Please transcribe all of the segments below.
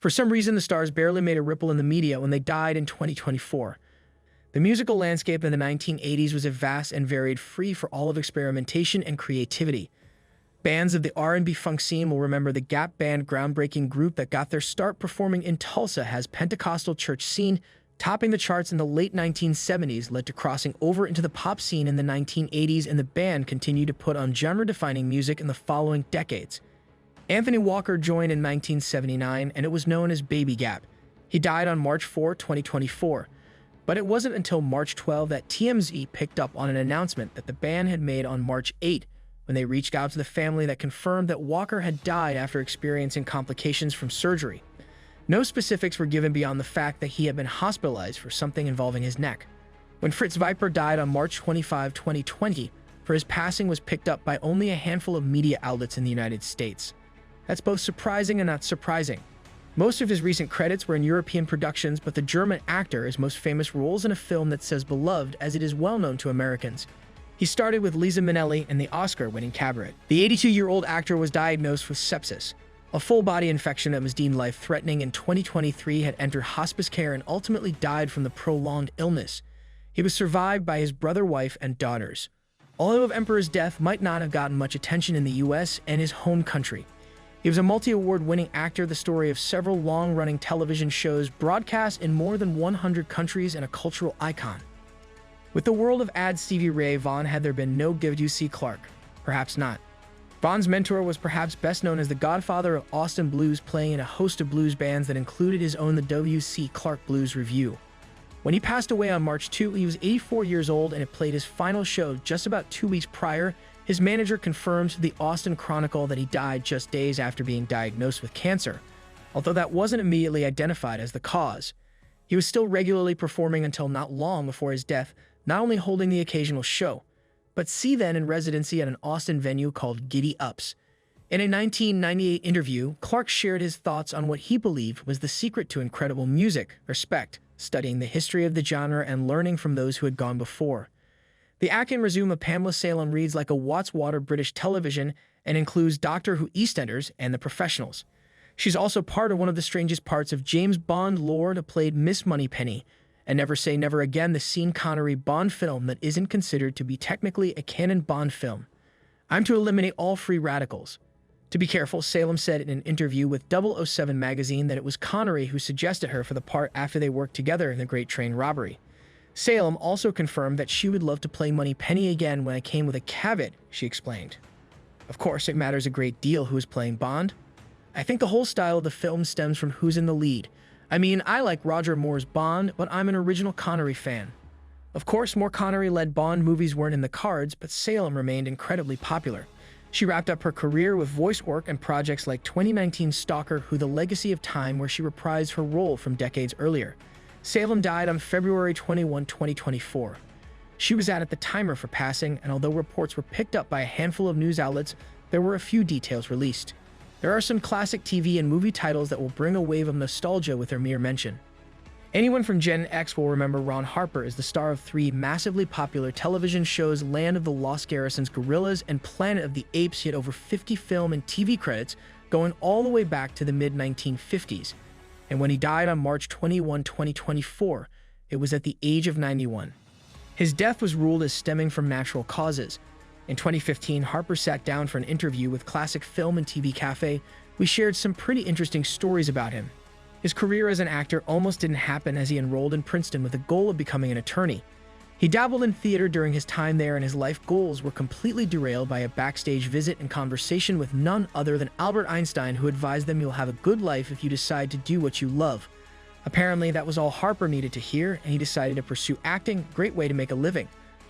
For some reason, the stars barely made a ripple in the media when they died in 2024. The musical landscape in the 1980s was a vast and varied, free for all of experimentation and creativity. Bands of the R&B funk scene will remember the Gap Band, groundbreaking group that got their start performing in Tulsa, has Pentecostal church scene, topping the charts in the late 1970s, led to crossing over into the pop scene in the 1980s, and the band continued to put on genre-defining music in the following decades. Anthony Walker joined in 1979, and it was known as Baby Gap. He died on March 4, 2024. But it wasn't until March 12 that TMZ picked up on an announcement that the band had made on March 8, when they reached out to the family that confirmed that Walker had died after experiencing complications from surgery. No specifics were given beyond the fact that he had been hospitalized for something involving his neck. When Fritz Viper died on March 25, 2020, for his passing was picked up by only a handful of media outlets in the United States. That's both surprising and not surprising. Most of his recent credits were in European productions, but the German actor is most famous roles in a film that says beloved, as it is well known to Americans. He started with Liza Minnelli in the Oscar-winning Cabaret. The 82-year-old actor was diagnosed with sepsis, a full-body infection that was deemed life-threatening. In 2023, had entered hospice care and ultimately died from the prolonged illness. He was survived by his brother, wife, and daughters. Although of Emperor's death might not have gotten much attention in the US and his home country, he was a multi-award-winning actor, the story of several long-running television shows, broadcast in more than 100 countries, and a cultural icon. With the world of ads, Stevie Ray Vaughan, had there been no W.C. Clark? Perhaps not. Vaughan's mentor was perhaps best known as the godfather of Austin blues, playing in a host of blues bands that included his own The W.C. Clark Blues Review. When he passed away on March 2, he was 84 years old and had played his final show just about 2 weeks prior. His manager confirmed to the Austin Chronicle that he died just days after being diagnosed with cancer, although that wasn't immediately identified as the cause. He was still regularly performing until not long before his death, not only holding the occasional show, but then in residency at an Austin venue called Giddy Ups. In a 1998 interview, Clark shared his thoughts on what he believed was the secret to incredible music: respect, studying the history of the genre, and learning from those who had gone before. The acting resume of Pamela Salem reads like a Watts Water British television and includes Doctor Who, EastEnders, and The Professionals. She's also part of one of the strangest parts of James Bond lore, to played Miss Moneypenny, and Never Say Never Again, the Sean Connery Bond film that isn't considered to be technically a canon Bond film. I'm to eliminate all free radicals. To be careful, Salem said in an interview with 007 magazine that it was Connery who suggested her for the part after they worked together in The Great Train Robbery. Salem also confirmed that she would love to play Moneypenny again when I came with a caveat, she explained. Of course, it matters a great deal who is playing Bond. I think the whole style of the film stems from who's in the lead. I mean, I like Roger Moore's Bond, but I'm an original Connery fan. Of course, more Connery-led Bond movies weren't in the cards, but Salem remained incredibly popular. She wrapped up her career with voice work and projects like 2019 Stalker Who: The Legacy of Time, where she reprised her role from decades earlier. Salem died on February 21, 2024. She was at the timer for passing, and although reports were picked up by a handful of news outlets, there were a few details released. There are some classic TV and movie titles that will bring a wave of nostalgia with their mere mention. Anyone from Gen X will remember Ron Harper as the star of 3 massively popular television shows: Land of the Lost Garrisons, Gorillas, and Planet of the Apes. He had over 50 film and TV credits, going all the way back to the mid-1950s. And when he died on March 21, 2024, it was at the age of 91. His death was ruled as stemming from natural causes. In 2015, Harper sat down for an interview with Classic Film and TV Cafe. We shared some pretty interesting stories about him. His career as an actor almost didn't happen, as he enrolled in Princeton with the goal of becoming an attorney. He dabbled in theater during his time there, and his life goals were completely derailed by a backstage visit and conversation with none other than Albert Einstein, who advised them, "You'll have a good life if you decide to do what you love." Apparently, that was all Harper needed to hear, and he decided to pursue acting. Great way to make a living.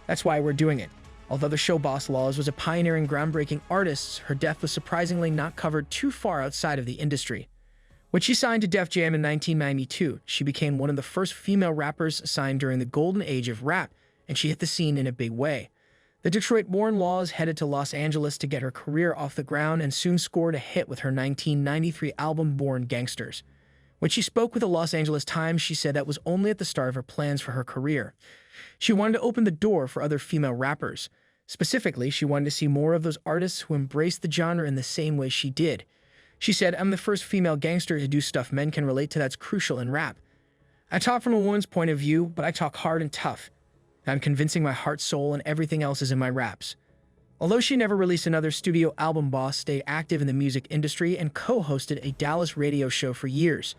That's why we're doing it. Although the show Boss Laws was a pioneering, groundbreaking artist, her death was surprisingly not covered too far outside of the industry. When she signed to Def Jam in 1992, she became one of the first female rappers signed during the golden age of rap, and she hit the scene in a big way. The Detroit-born Laws headed to Los Angeles to get her career off the ground and soon scored a hit with her 1993 album Born Gangsters. When she spoke with the Los Angeles Times, she said that was only at the start of her plans for her career. She wanted to open the door for other female rappers. Specifically, she wanted to see more of those artists who embraced the genre in the same way she did. She said, "I'm the first female gangster to do stuff men can relate to that's crucial in rap. I talk from a woman's point of view, but I talk hard and tough. I'm convincing my heart, soul, and everything else is in my raps." Although she never released another studio album, Boss stayed active in the music industry and co-hosted a Dallas radio show for years.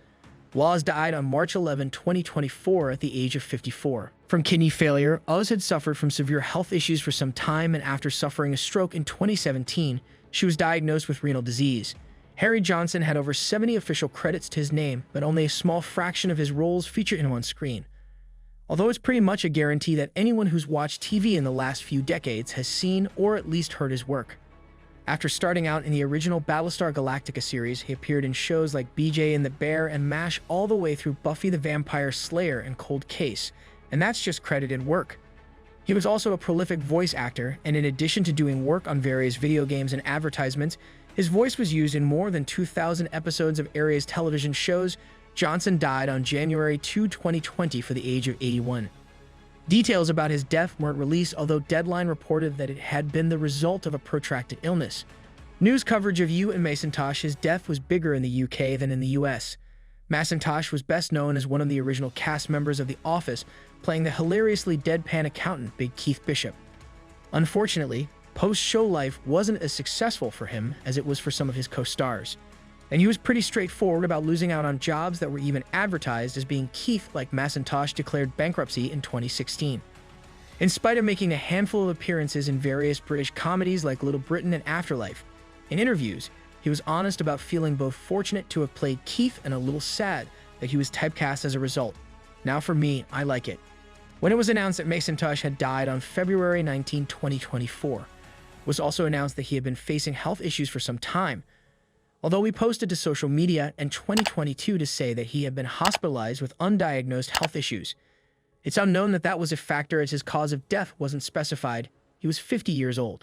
Oz died on March 11, 2024 at the age of 54. From kidney failure, Oz had suffered from severe health issues for some time, and after suffering a stroke in 2017, she was diagnosed with renal disease. Harry Johnson had over 70 official credits to his name, but only a small fraction of his roles featured him on screen. Although it's pretty much a guarantee that anyone who's watched TV in the last few decades has seen or at least heard his work. After starting out in the original Battlestar Galactica series, he appeared in shows like BJ and the Bear and MASH all the way through Buffy the Vampire Slayer and Cold Case, and that's just credited work. He was also a prolific voice actor, and in addition to doing work on various video games and advertisements, his voice was used in more than 2,000 episodes of Arias television shows. Johnson died on January 2, 2020 for the age of 81. Details about his death weren't released, although Deadline reported that it had been the result of a protracted illness. News coverage of and Macintosh's death was bigger in the UK than in the US. Macintosh was best known as one of the original cast members of The Office, playing the hilariously deadpan accountant Big Keith Bishop. Unfortunately, post-show life wasn't as successful for him as it was for some of his co-stars. And he was pretty straightforward about losing out on jobs that were even advertised as being Keith, like Macintosh declared bankruptcy in 2016. In spite of making a handful of appearances in various British comedies like Little Britain and Afterlife, in interviews, he was honest about feeling both fortunate to have played Keith and a little sad that he was typecast as a result. "Now for me, I like it." When it was announced that Macintosh had died on February 19, 2024, it was also announced that he had been facing health issues for some time. Although he posted to social media in 2022 to say that he had been hospitalized with undiagnosed health issues. It's unknown that that was a factor, as his cause of death wasn't specified. He was 50 years old.